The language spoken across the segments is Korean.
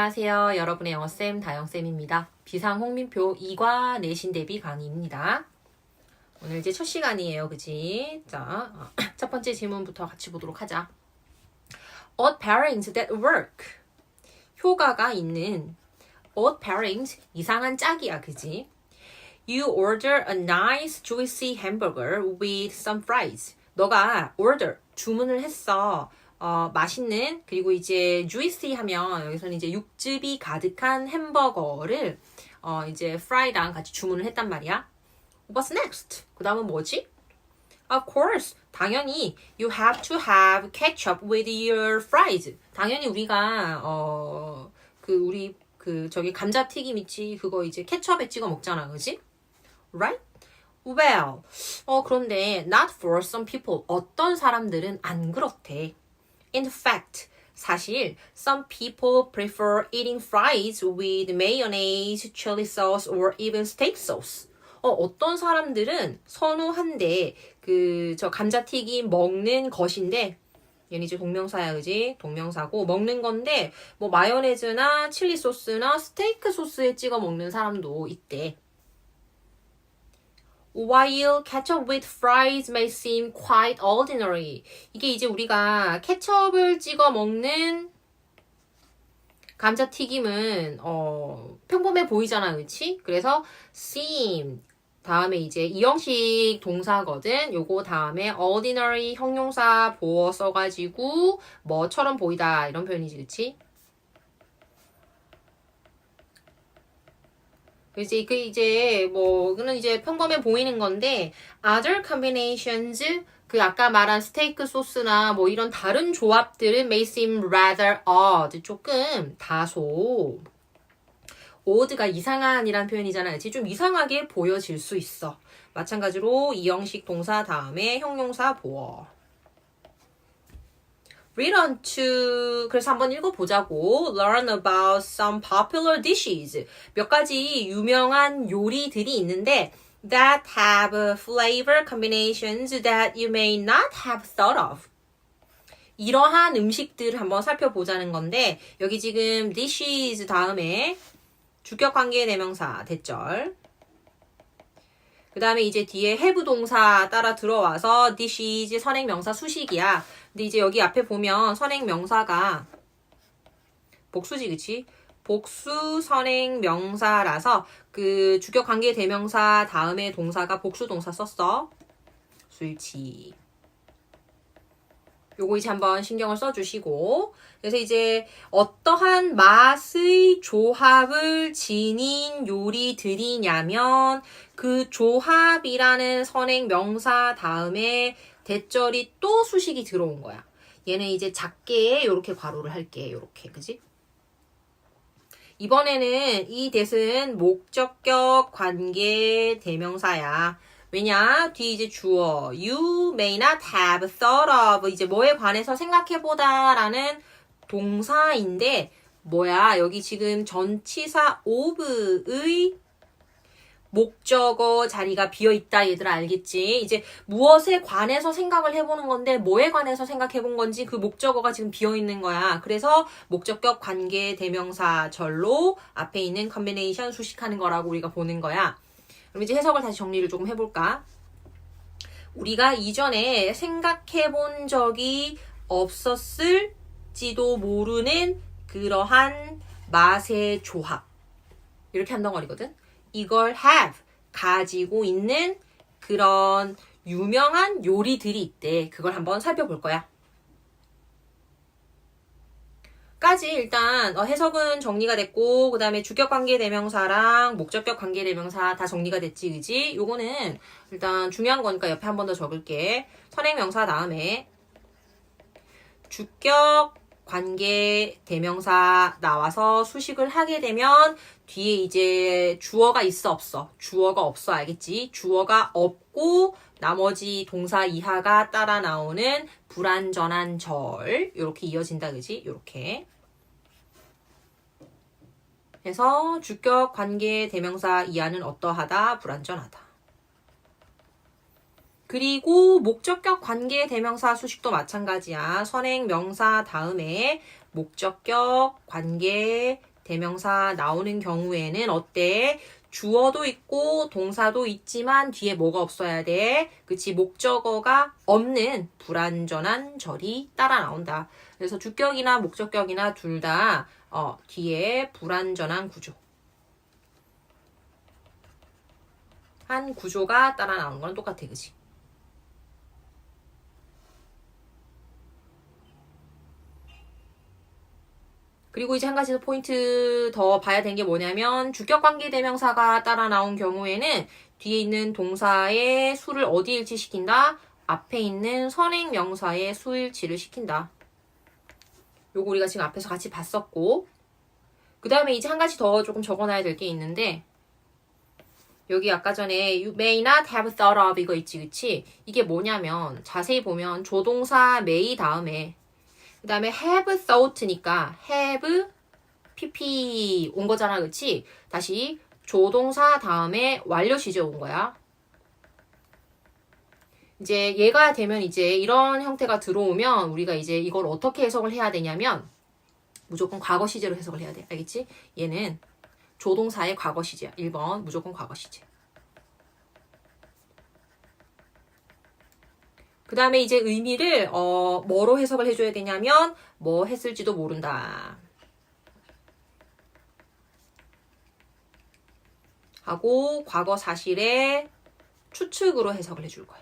안녕하세요. 여러분의 영어쌤 다영쌤입니다. 비상 홍민표 2과 내신 대비 강의입니다. 오늘 이제 첫 시간이에요. 그치? 자, 첫 번째 질문부터 같이 보도록 하자. Odd pairings that work. 효과가 있는 odd pairings, 이상한 짝이야. 그치? You order a nice juicy hamburger with some fries. 너가 order, 주문을 했어. 맛있는, 그리고 이제 juicy 하면 여기서는 이제 육즙이 가득한 햄버거를 이제 fry랑 같이 주문을 했단 말이야. What's next? 그 다음은 뭐지? Of course, 당연히 you have to have ketchup with your fries. 당연히 우리가 저기 감자튀김 있지? 그거 이제 케첩에 찍어 먹잖아, 그지? Right? Well, 그런데 not for some people. 어떤 사람들은 안 그렇대. In fact, 사실 some people prefer eating fries with mayonnaise, chili sauce, or even steak sauce. 어떤 사람들은 선호한대. 저 감자튀김 먹는 것인데, 얘는 이제 동명사야, 그지? 동명사고, 먹는 건데, 뭐 마요네즈나 칠리 소스나 스테이크 소스에 찍어 먹는 사람도 있대. While ketchup with fries may seem quite ordinary. 이게 이제 우리가 케첩을 찍어 먹는 감자튀김은 평범해 보이잖아, 그렇지? 그래서 seem 다음에 이제 이형식 동사거든. 요거 다음에 ordinary 형용사 보어 써가지고 뭐처럼 보이다 이런 표현이지, 그렇지? 그는 이제 평범해 보이는 건데, other combinations, 아까 말한 스테이크 소스나 뭐 이런 다른 조합들은 may seem rather odd, 조금 다소. odd가 이상한이란 표현이잖아요. 좀 이상하게 보여질 수 있어. 마찬가지로 이형식 동사 다음에 형용사 보어. Read on to, 그래서 한번 읽어보자고. Learn about some popular dishes. 몇 가지 유명한 요리들이 있는데 that have flavor combinations that you may not have thought of. 이러한 음식들을 한번 살펴보자는 건데 여기 지금 dishes 다음에 주격관계 대명사 대절, 그 다음에 이제 뒤에 have 동사 따라 들어와서 dishes 선행명사 수식이야. 근데 이제 여기 앞에 보면 선행명사가 복수지, 그치? 복수 선행명사라서 주격관계 대명사 다음에 동사가 복수 동사 썼어. 술치. 요거 이제 한번 신경을 써주시고, 그래서 이제 어떠한 맛의 조합을 지닌 요리들이냐면 그 조합이라는 선행명사 다음에 대절이 또 수식이 들어온 거야. 얘는 이제 작게 요렇게 괄호를 할게. 요렇게, 그지? 이번에는 이 that은 목적격 관계 대명사야. 왜냐? 뒤 이제 주어 you may not have thought of, 이제 뭐에 관해서 생각해보다 라는 동사인데 뭐야? 여기 지금 전치사 of의 목적어 자리가 비어있다. 얘들아 알겠지? 이제 무엇에 관해서 생각을 해보는 건데 뭐에 관해서 생각해본 건지 그 목적어가 지금 비어있는 거야. 그래서 목적격 관계 대명사절로 앞에 있는 컨비네이션 수식하는 거라고 우리가 보는 거야. 그럼 이제 해석을 다시 정리를 조금 해볼까? 우리가 이전에 생각해본 적이 없었을지도 모르는 그러한 맛의 조합, 이렇게 한 덩어리거든. 이걸 have, 가지고 있는 그런 유명한 요리들이 있대. 그걸 한번 살펴볼 거야. 까지 일단 해석은 정리가 됐고, 그 다음에 주격관계 대명사랑 목적격 관계 대명사 다 정리가 됐지, 그지? 요거는 일단 중요한 거니까 옆에 한 번 더 적을게. 선행명사 다음에 주격 관계 대명사 나와서 수식을 하게 되면 뒤에 이제 주어가 있어 없어? 주어가 없어, 알겠지? 주어가 없고 나머지 동사 이하가 따라 나오는 불완전한 절, 이렇게 이어진다, 그지? 요렇게. 그래서 주격 관계 대명사 이하는 어떠하다, 불완전하다. 그리고 목적격 관계 대명사 수식도 마찬가지야. 선행 명사 다음에 목적격 관계 대명사 나오는 경우에는 어때? 주어도 있고 동사도 있지만 뒤에 뭐가 없어야 돼? 그치? 목적어가 없는 불완전한 절이 따라 나온다. 그래서 주격이나 목적격이나 둘 다 뒤에 불완전한 구조. 한 구조가 따라 나오는 거랑 똑같아. 그치? 그리고 이제 한 가지 포인트 더 봐야 되는 게 뭐냐면 주격관계대명사가 따라 나온 경우에는 뒤에 있는 동사의 수를 어디 일치시킨다? 앞에 있는 선행명사의 수일치를 시킨다. 요거 우리가 지금 앞에서 같이 봤었고 그 다음에 이제 한 가지 더 조금 적어놔야 될 게 있는데 여기 아까 전에 you may not have thought of 이거 있지 그치? 이게 뭐냐면 자세히 보면 조동사 may 다음에 그 다음에 have thought니까 have pp 온 거잖아 그치? 다시 조동사 다음에 완료 시제 온 거야. 이제 얘가 되면 이제 이런 형태가 들어오면 우리가 이제 이걸 어떻게 해석을 해야 되냐면 무조건 과거 시제로 해석을 해야 돼. 알겠지? 얘는 조동사의 과거 시제야. 1번 무조건 과거 시제. 그 다음에 이제 의미를 뭐로 해석을 해줘야 되냐면 뭐 했을지도 모른다. 하고 과거 사실의 추측으로 해석을 해줄 거야.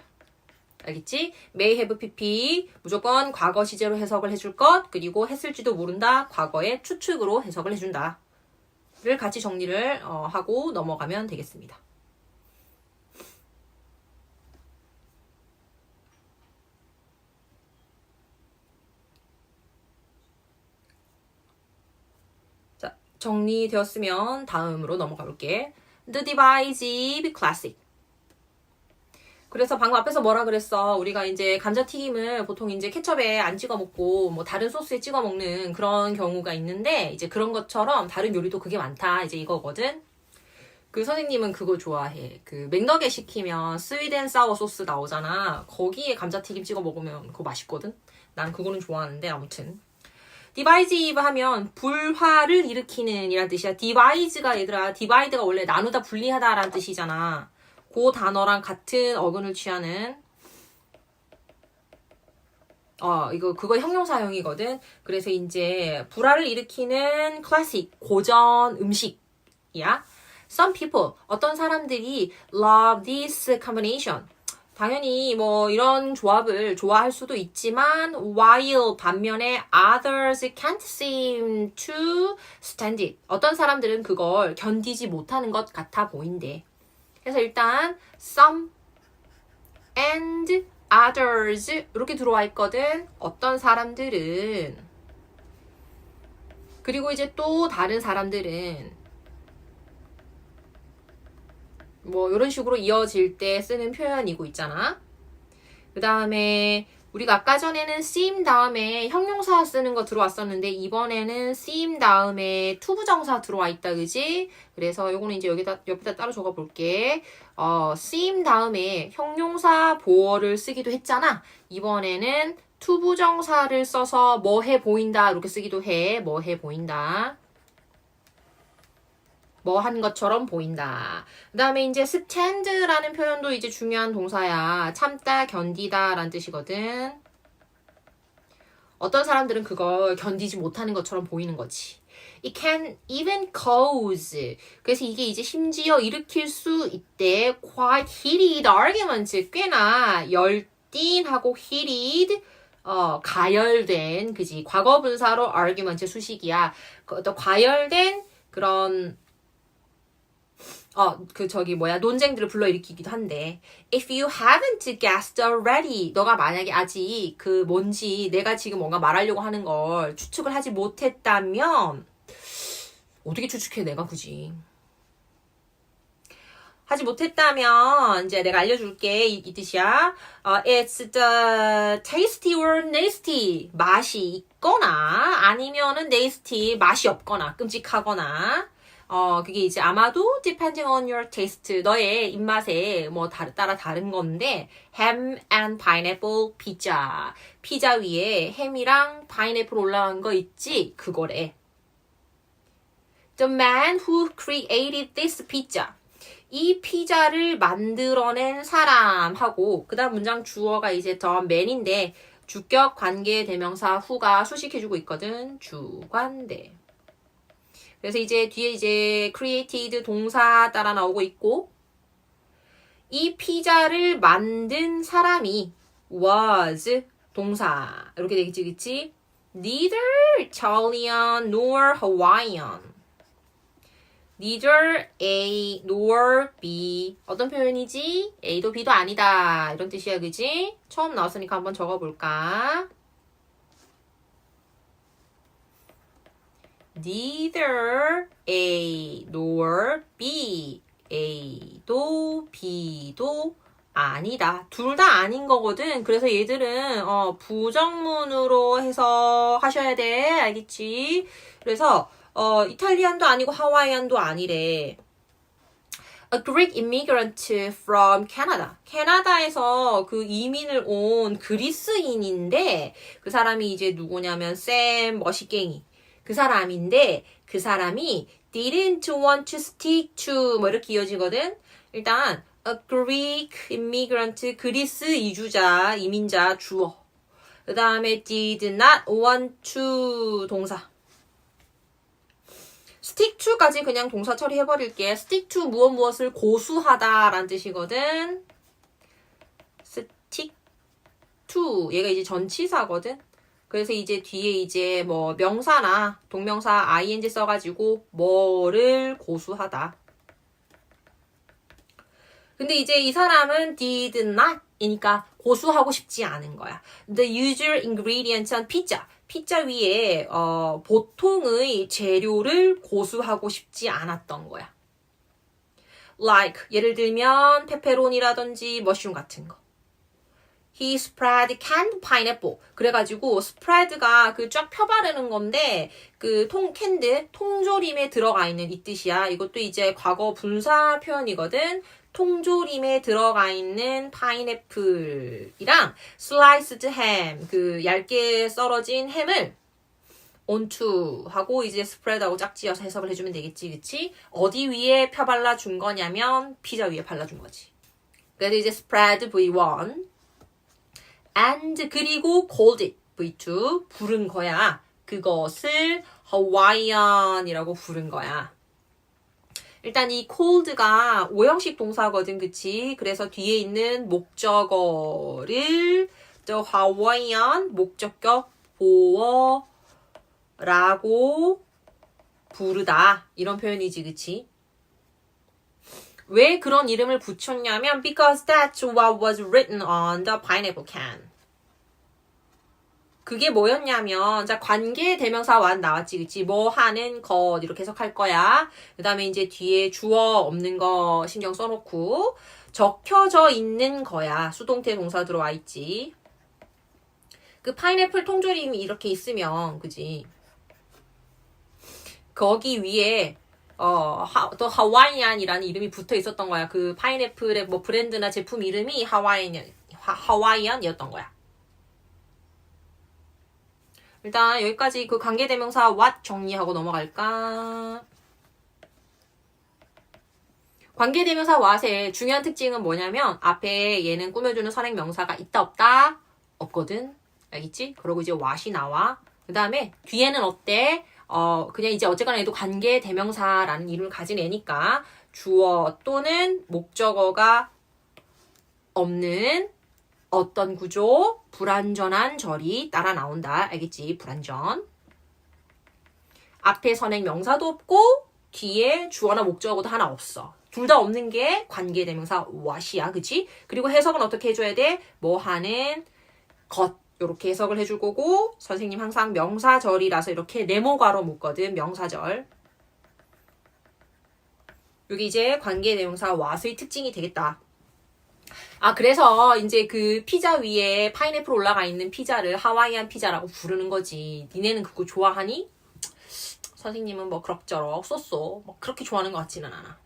알겠지? may have pp 무조건 과거 시제로 해석을 해줄 것 그리고 했을지도 모른다 과거의 추측으로 해석을 해준다 를 같이 정리를 하고 넘어가면 되겠습니다. 자, 정리되었으면 다음으로 넘어가 볼게. The Divisive Classic. 그래서 방금 앞에서 뭐라 그랬어? 우리가 이제 감자튀김을 보통 이제 케첩에 안 찍어 먹고 뭐 다른 소스에 찍어 먹는 그런 경우가 있는데 이제 그런 것처럼 다른 요리도 그게 많다. 이제 이거거든. 그 선생님은 그거 좋아해. 그 맥너겟 시키면 스윗 앤 사워 소스 나오잖아. 거기에 감자튀김 찍어 먹으면 그거 맛있거든. 난 그거는 좋아하는데 아무튼. 디바이지브 하면 불화를 일으키는 이란 뜻이야. 디바이즈가 얘들아 디바이드가 원래 나누다 분리하다라는 뜻이잖아. 그 단어랑 같은 어근을 취하는 그거 형용사형이거든. 그래서 이제 불화를 일으키는 클래식 고전 음식이야. Some people 어떤 사람들이 love this combination. 당연히 뭐 이런 조합을 좋아할 수도 있지만 while 반면에 others can't seem to stand it. 어떤 사람들은 그걸 견디지 못하는 것 같아 보인대. 그래서 일단 some and others 이렇게 들어와 있거든. 어떤 사람들은 그리고 이제 또 다른 사람들은 뭐 이런 식으로 이어질 때 쓰는 표현이고 있잖아. 그 다음에 우리가 아까 전에는 seem 다음에 형용사 쓰는 거 들어왔었는데 이번에는 seem 다음에 투부정사 들어와 있다 그지? 그래서 요거는 이제 옆에다 따로 적어 볼게. seem 다음에 형용사 보어를 쓰기도 했잖아. 이번에는 투부정사를 써서 뭐 해 보인다 이렇게 쓰기도 해. 뭐 해 보인다. 뭐 한 것처럼 보인다. 그 다음에 이제 stand라는 표현도 이제 중요한 동사야. 참다, 견디다 라는 뜻이거든. 어떤 사람들은 그걸 견디지 못하는 것처럼 보이는 거지. It can even cause. 그래서 이게 이제 심지어 일으킬 수 있대. Quite heated arguments. 꽤나 열띤하고 heated. 가열된, 그지? 과거 분사로 argument 수식이야. 또 과열된 그런 논쟁들을 불러일으키기도 한데 If you haven't guessed already 너가 만약에 아직 그 뭔지 내가 지금 뭔가 말하려고 하는 걸 추측을 하지 못했다면 어떻게 추측해 내가 굳이 하지 못했다면 이제 내가 알려줄게 이 뜻이야. It's the tasty or nasty 맛이 있거나 아니면은 nasty 맛이 없거나 끔찍하거나 그게 이제 아마도 depending on your taste 너의 입맛에 뭐 따라 다른 건데 ham and pineapple 피자 피자 위에 햄이랑 파인애플 올라간 거 있지 그거래. The man who created this pizza. 이 피자를 만들어낸 사람하고 그 다음 문장 주어가 이제 the man인데 주격 관계 대명사 who가 수식해주고 있거든. 주관대. 그래서 이제 뒤에 이제 created 동사 따라 나오고 있고 이 피자를 만든 사람이 was 동사 이렇게 되겠지, 그치? Neither Italian nor Hawaiian. Neither A nor B. 어떤 표현이지? A도 B도 아니다. 이런 뜻이야, 그치? 처음 나왔으니까 한번 적어볼까? Neither A nor B. A도 B도 아니다. 둘 다 아닌 거거든. 그래서 얘들은 부정문으로 해서 하셔야 돼. 알겠지? 그래서 이탈리안도 아니고 하와이안도 아니래. A Greek immigrant from Canada. 캐나다에서 그 이민을 온 그리스인인데 그 사람이 이제 누구냐면 샘 머시갱이. 그 사람인데 그 사람이 didn't want to stick to 뭐 이렇게 이어지거든. 일단 a Greek immigrant 그리스 이주자 이민자 주어. 그 다음에 did not want to 동사. stick to까지 그냥 동사 처리해버릴게. stick to 무엇을 고수하다 라는 뜻이거든. stick to 얘가 이제 전치사거든. 그래서 이제 뒤에 이제 뭐 명사나 동명사 ing 써가지고 뭐를 고수하다. 근데 이제 이 사람은 did not 이니까 고수하고 싶지 않은 거야. The usual ingredient on pizza. 피자 위에 보통의 재료를 고수하고 싶지 않았던 거야. Like 예를 들면 페페로니라든지 머쉬룸 같은 거. He spread canned pineapple. 그래가지고 spread가 그 쫙 펴바르는 건데 그 캔드 통조림에 들어가 있는 이 뜻이야. 이것도 이제 과거 분사 표현이거든. 통조림에 들어가 있는 파인애플이랑 sliced ham 그 얇게 썰어진 햄을 onto 하고 이제 spread하고 짝지어서 해석을 해주면 되겠지, 그치? 어디 위에 펴발라 준 거냐면 피자 위에 발라준 거지. 그래서 이제 spread V1 and 그리고 called it V2 부른 거야. 그것을 Hawaiian이라고 부른 거야. 일단 이 called가 오형식 동사거든, 그치? 그래서 뒤에 있는 목적어를 the Hawaiian 목적격 보어라고 부르다. 이런 표현이지, 그치? 왜 그런 이름을 붙였냐면 because that's what was written on the pineapple can. 그게 뭐였냐면 자 관계 대명사 완 나왔지, 그치? 뭐 하는 것 이렇게 해석할 거야. 그 다음에 이제 뒤에 주어 없는 거 신경 써놓고 적혀져 있는 거야. 수동태 동사 들어와 있지. 그 파인애플 통조림이 이렇게 있으면 그지? 거기 위에 또 하와이안이라는 이름이 붙어 있었던 거야. 그 파인애플의 뭐 브랜드나 제품 이름이 하와이안이었던 거야. 일단 여기까지 그 관계대명사 what 정리하고 넘어갈까? 관계대명사 what의 중요한 특징은 뭐냐면 앞에 얘는 꾸며주는 선행명사가 있다 없다? 없거든. 알겠지? 그러고 이제 what이 나와. 그 다음에 뒤에는 어때? 그냥 이제 어쨌거나 얘도 관계대명사라는 이름을 가진 애니까 주어 또는 목적어가 없는 어떤 구조? 불완전한 절이 따라 나온다. 알겠지? 불완전. 앞에 선행 명사도 없고 뒤에 주어나 목적어도 하나 없어. 둘 다 없는 게 관계대명사 what이야. 그치? 그리고 해석은 어떻게 해줘야 돼? 뭐 하는 것. 이렇게 해석을 해줄 거고 선생님 항상 명사절이라서 이렇게 네모가로 묶거든. 명사절. 여기 이제 관계대명사 what의 특징이 되겠다. 그래서 이제 그 피자 위에 파인애플 올라가 있는 피자를 하와이안 피자라고 부르는 거지. 니네는 그거 좋아하니? 선생님은 뭐 그럭저럭 썼어. 뭐 그렇게 좋아하는 것 같지는 않아.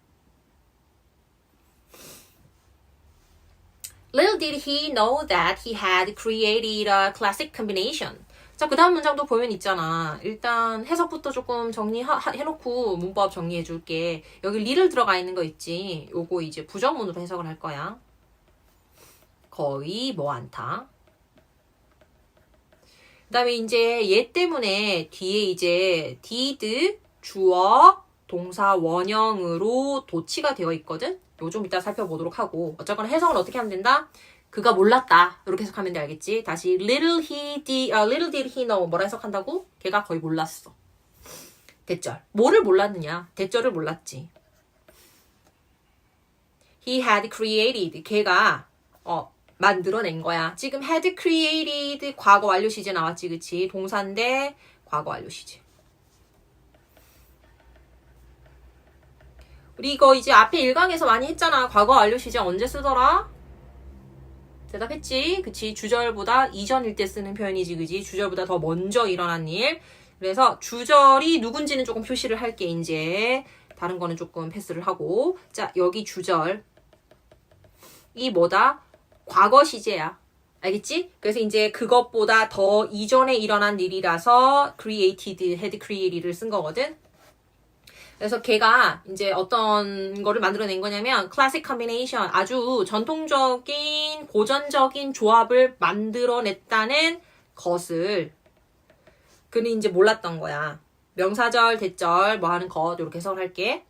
Little did he know that he had created a classic combination. 자, 그 다음 문장도 보면 있잖아. 일단 해석부터 조금 해놓고 문법 정리해줄게. 여기 리를 들어가 있는 거 있지. 요거 이제 부정문으로 해석을 할 거야. 거의 뭐 않다. 그 다음에 이제 얘 때문에 뒤에 이제 did, 주어, 동사 원형으로 도치가 되어 있거든? 요 좀 이따 살펴보도록 하고. 어쨌거나 해석은 어떻게 하면 된다? 그가 몰랐다. 이렇게 해석하면 돼, 알겠지? 다시 little did he know. 뭐라 해석한다고? 걔가 거의 몰랐어. 대절. 뭐를 몰랐느냐? 대절을 몰랐지. He had created. 걔가 만들어낸 거야. 지금 had created 과거 완료 시제 나왔지, 그치? 동사인데 과거 완료 시제. 우리 이거 이제 앞에 1강에서 많이 했잖아. 과거 완료 시제 언제 쓰더라? 대답했지? 그치? 주절보다 이전일 때 쓰는 표현이지, 그치? 주절보다 더 먼저 일어난 일. 그래서 주절이 누군지는 조금 표시를 할게, 이제. 다른 거는 조금 패스를 하고. 자, 여기 주절. 이 뭐다? 과거 시제야. 알겠지? 그래서 이제 그것보다 더 이전에 일어난 일이라서 had created를 쓴 거거든. 그래서 걔가 이제 어떤 거를 만들어낸 거냐면 classic combination, 아주 전통적인 고전적인 조합을 만들어냈다는 것을 그는 이제 몰랐던 거야. 명사절, 대절, 뭐 하는 것 이렇게 해석을 할게.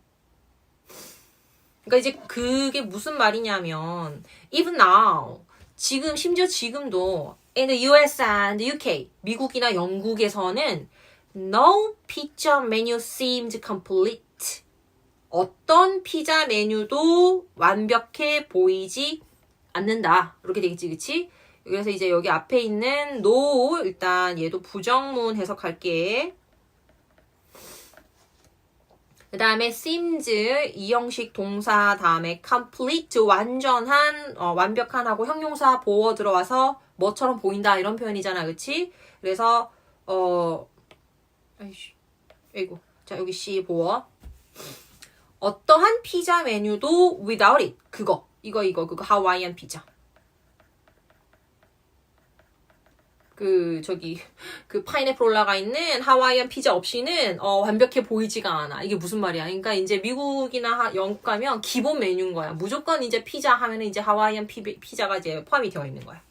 그러니까 이제 그게 무슨 말이냐면 even now, 지금 심지어 지금도 in the US and UK, 미국이나 영국에서는 no pizza menu seems complete. 어떤 피자 메뉴도 완벽해 보이지 않는다. 이렇게 되겠지, 그치? 그래서 이제 여기 앞에 있는 no, 일단 얘도 부정문 해석할게. 그 다음에 seems, 이 형식 동사 다음에 complete, 완전한, 완벽한 하고 형용사 보어 들어와서 뭐처럼 보인다 이런 표현이잖아, 그치? 그래서 아이고, 자 여기 C 보어. 어떠한 피자 메뉴도 without it, 그거 하와이안 피자. 그 파인애플 올라가 있는 하와이안 피자 없이는 완벽해 보이지가 않아. 이게 무슨 말이야? 그러니까 이제 미국이나 영국 가면 기본 메뉴인 거야. 무조건 이제 피자 하면은 이제 하와이안 피자가 이제 포함이 되어 있는 거야.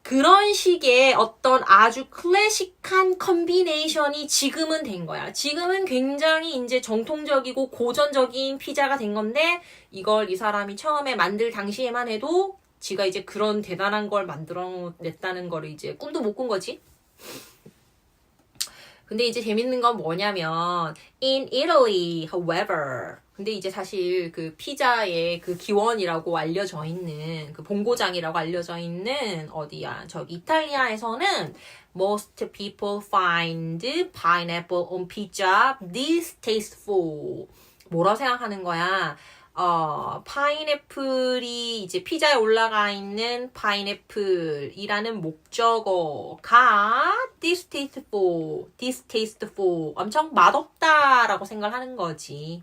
그런 식의 어떤 아주 클래식한 컨비네이션이 지금은 된 거야. 지금은 굉장히 이제 정통적이고 고전적인 피자가 된 건데 이걸 이 사람이 처음에 만들 당시에만 해도 지가 이제 그런 대단한 걸 만들어냈다는 거를 이제 꿈도 못 꾼 거지. 근데 이제 재밌는 건 뭐냐면 in Italy, however. 근데 이제 사실 그 피자의 그 기원이라고 알려져 있는 그 본고장이라고 알려져 있는 어디야? 저기 이탈리아에서는 most people find pineapple on pizza distasteful. 뭐라고 생각하는 거야? 파인애플이 이제 피자에 올라가 있는 파인애플이라는 목적어가 distasteful, 엄청 맛없다라고 생각을 하는 거지.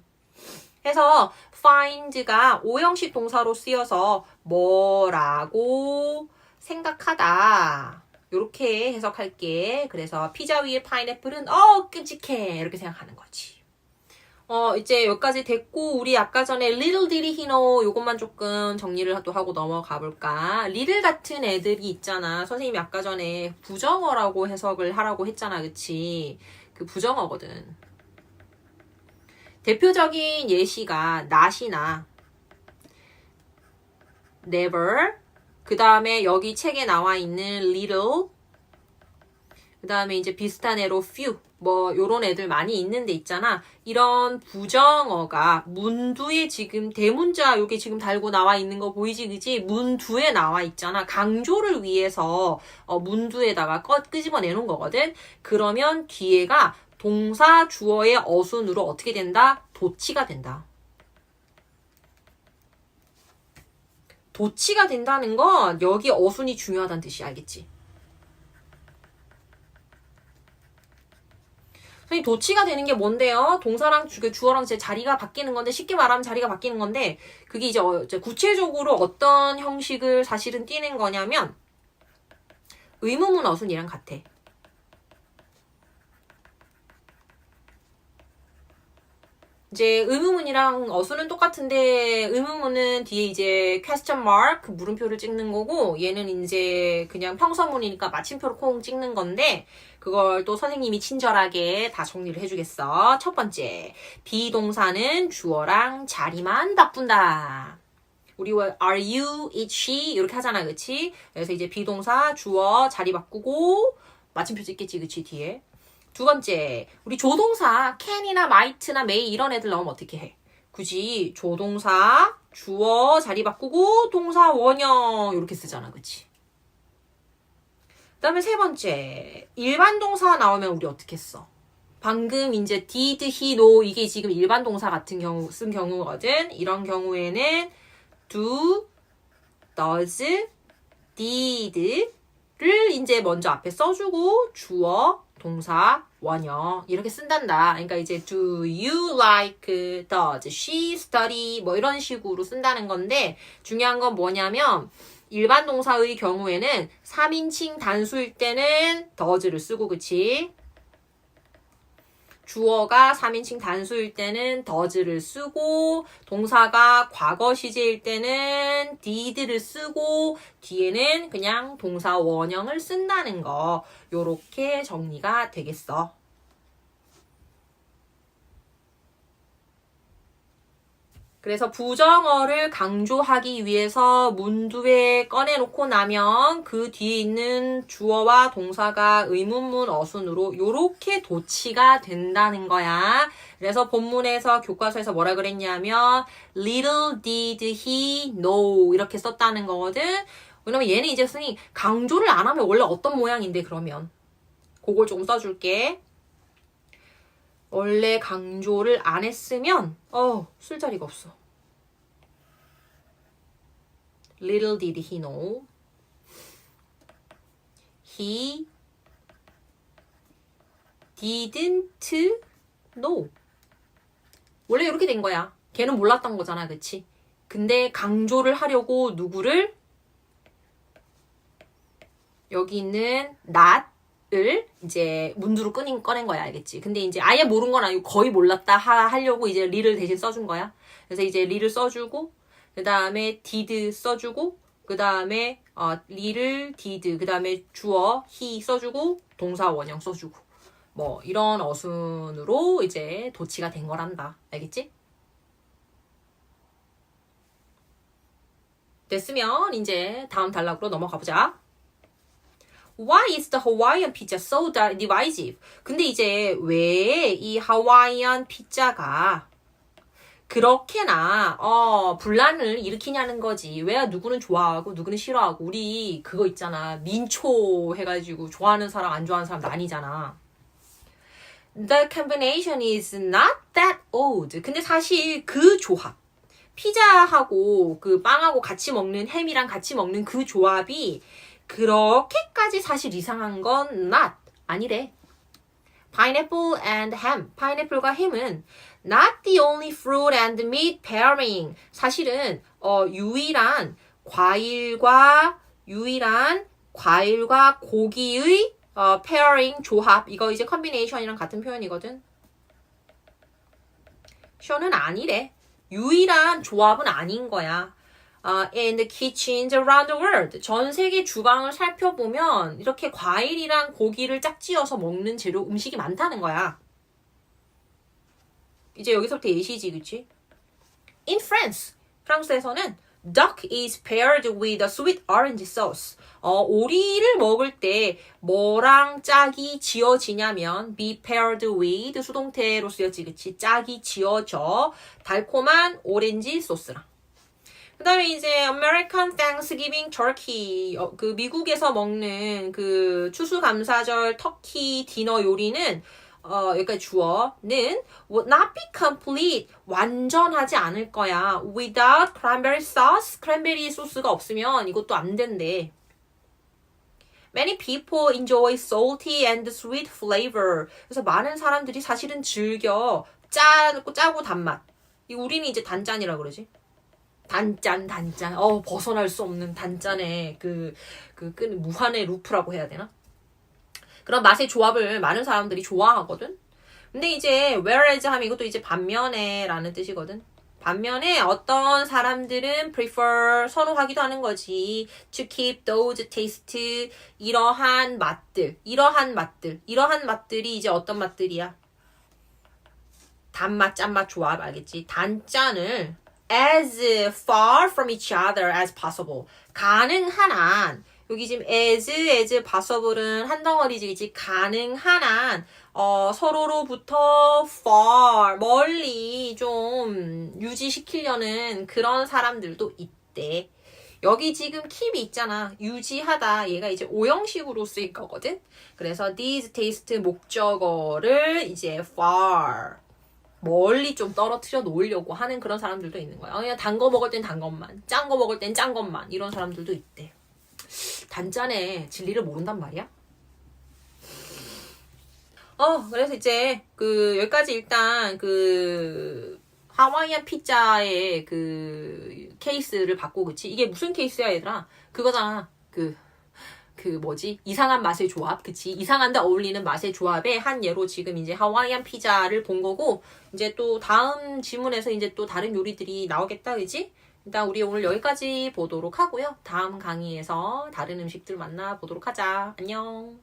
해서 find가 오형식 동사로 쓰여서 뭐라고 생각하다. 이렇게 해석할게. 그래서 피자 위에 파인애플은 끔찍해. 이렇게 생각하는 거지. 이제 여기까지 됐고 우리 아까 전에 little did he know 요것만 조금 정리를 또 하고 넘어가 볼까. little 같은 애들이 있잖아. 선생님이 아까 전에 부정어라고 해석을 하라고 했잖아. 그치? 그 부정어거든. 대표적인 예시가 not이나 never, 그 다음에 여기 책에 나와 있는 little, 그 다음에 이제 비슷한 애로 few, 뭐 요런 애들 많이 있는데 있잖아. 이런 부정어가 문두에 지금 대문자 요게 지금 달고 나와 있는 거 보이지, 그지? 문두에 나와 있잖아. 강조를 위해서 문두에다가 끄집어내 놓은 거거든. 그러면 뒤에가 동사 주어의 어순으로 어떻게 된다? 도치가 된다. 도치가 된다는 건 여기 어순이 중요하다는 뜻이야. 알겠지? 선생님 도치가 되는 게 뭔데요? 동사랑 주어랑 제 자리가 바뀌는 건데, 쉽게 말하면 자리가 바뀌는 건데, 그게 이제 구체적으로 어떤 형식을 사실은 띠는 거냐면 의문문 어순이랑 같아. 이제 의문문이랑 어수는 똑같은데 의문문은 뒤에 이제 question mark 물음표를 찍는 거고 얘는 이제 그냥 평서문이니까 마침표를 콩 찍는 건데 그걸 또 선생님이 친절하게 다 정리를 해주겠어. 첫 번째, 비동사는 주어랑 자리만 바꾼다. 우리 are you, is she 이렇게 하잖아, 그치? 그래서 이제 비동사, 주어, 자리 바꾸고 마침표 찍겠지, 그치, 뒤에. 두 번째, 우리 조동사 can이나 might나 may 이런 애들 나오면 어떻게 해? 굳이 조동사, 주어, 자리 바꾸고 동사, 원형 이렇게 쓰잖아, 그치? 그 다음에 세 번째, 일반 동사 나오면 우리 어떻게 써? 방금 이제 did, he, know 이게 지금 일반 동사 같은 경우 쓴 경우거든. 이런 경우에는 do, does, did를 이제 먼저 앞에 써주고 주어, 동사, 원형 이렇게 쓴단다. 그러니까 이제 do you like, does she study 뭐 이런 식으로 쓴다는 건데 중요한 건 뭐냐면 일반 동사의 경우에는 3인칭 단수일 때는 does를 쓰고 그치? 주어가 3인칭 단수일 때는 does를 쓰고 동사가 과거 시제일 때는 did를 쓰고 뒤에는 그냥 동사 원형을 쓴다는 거 요렇게 정리가 되겠어. 그래서 부정어를 강조하기 위해서 문두에 꺼내놓고 나면 그 뒤에 있는 주어와 동사가 의문문 어순으로 요렇게 도치가 된다는 거야. 그래서 본문에서 교과서에서 뭐라 그랬냐면 little did he know 이렇게 썼다는 거거든. 왜냐면 얘는 이제 선생님 강조를 안 하면 원래 어떤 모양인데 그러면 그걸 조금 써줄게. 원래 강조를 안 했으면 쓸 자리가 없어. Little did he know. He didn't know. 원래 이렇게 된 거야. 걔는 몰랐던 거잖아, 그치? 근데 강조를 하려고 누구를? 여기 있는 not을 이제 문두로 꺼낸 거야, 알겠지? 근데 이제 아예 모른 건 아니고 거의 몰랐다 하려고 이제 li를 대신 써준 거야. 그래서 이제 li를 써주고, 그 다음에 did 써주고, 그 다음에 li를 did, 그 다음에 주어 he 써주고, 동사 원형 써주고, 뭐 이런 어순으로 이제 도치가 된 거란다, 알겠지? 됐으면 이제 다음 단락으로 넘어가 보자. Why is the Hawaiian pizza so divisive? 근데 이제 왜 이 하와이안 피자가 그렇게나 분란을 일으키냐는 거지. 왜 누구는 좋아하고 누구는 싫어하고 우리 그거 있잖아. 민초 해가지고 좋아하는 사람 안 좋아하는 사람 나뉘잖아. The combination is not that old. 근데 사실 그 조합 피자하고 그 빵하고 같이 먹는 햄이랑 같이 먹는 그 조합이 그렇게까지 사실 이상한 건 not 아니래. Pineapple and ham. 파인애플과 햄은 not the only fruit and meat pairing. 사실은 유일한 과일과 고기의 pairing 조합. 이거 이제 combination이랑 같은 표현이거든. 쇼는 아니래. 유일한 조합은 아닌 거야. In the kitchens around the world. 전 세계 주방을 살펴보면 이렇게 과일이랑 고기를 짝지어서 먹는 재료 음식이 많다는 거야. 이제 여기서부터 예시지, 그치? In France. 프랑스에서는 duck is paired with a sweet orange sauce. 오리를 먹을 때 뭐랑 짝이 지어지냐면 be paired with 수동태로 쓰였지, 그치? 짝이 지어져 달콤한 오렌지 소스랑. 그 다음에 이제 American Thanksgiving Turkey 그 미국에서 먹는 그 추수감사절 터키 디너 요리는 여기까지 주어는 would not be complete 완전하지 않을 거야 without cranberry sauce 크랜베리 소스가 없으면 이것도 안 된대. Many people enjoy salty and sweet flavor. 그래서 많은 사람들이 사실은 즐겨 짜고 단맛. 우리는 이제 단짠이라 그러지. 단짠. 벗어날 수 없는 단짠의 그 무한의 루프라고 해야 되나? 그런 맛의 조합을 많은 사람들이 좋아하거든? 근데 이제 whereas 하면 이것도 이제 반면에 라는 뜻이거든. 반면에 어떤 사람들은 prefer 선호하기도 하는 거지. to keep those taste 이러한 맛들이 이제 어떤 맛들이야? 단맛, 짠맛 조합 알겠지? 단짠을 as far from each other as possible. 가능한 한 여기 지금 as possible은 한 덩어리지 가능한 한 서로로부터 far 멀리 좀 유지시키려는 그런 사람들도 있대. 여기 지금 keep이 있잖아. 유지하다. 얘가 이제 오형식으로 쓰일 거거든. 그래서 these taste 목적어를 이제 far 멀리 좀 떨어뜨려 놓으려고 하는 그런 사람들도 있는 거야. 그냥 단 거 먹을 땐 단 것만, 짠 거 먹을 땐 짠 것만 이런 사람들도 있대. 단짠의 진리를 모른단 말이야. 그래서 이제 여기까지 일단 하와이안 피자의 케이스를 받고 그치? 이게 무슨 케이스야 얘들아? 그거잖아. 뭐지? 이상한 맛의 조합, 그치? 이상한데 어울리는 맛의 조합의 한 예로 지금 이제 하와이안 피자를 본 거고, 이제 또 다음 지문에서 이제 또 다른 요리들이 나오겠다, 그치? 일단 우리 오늘 여기까지 보도록 하고요. 다음 강의에서 다른 음식들 만나보도록 하자. 안녕.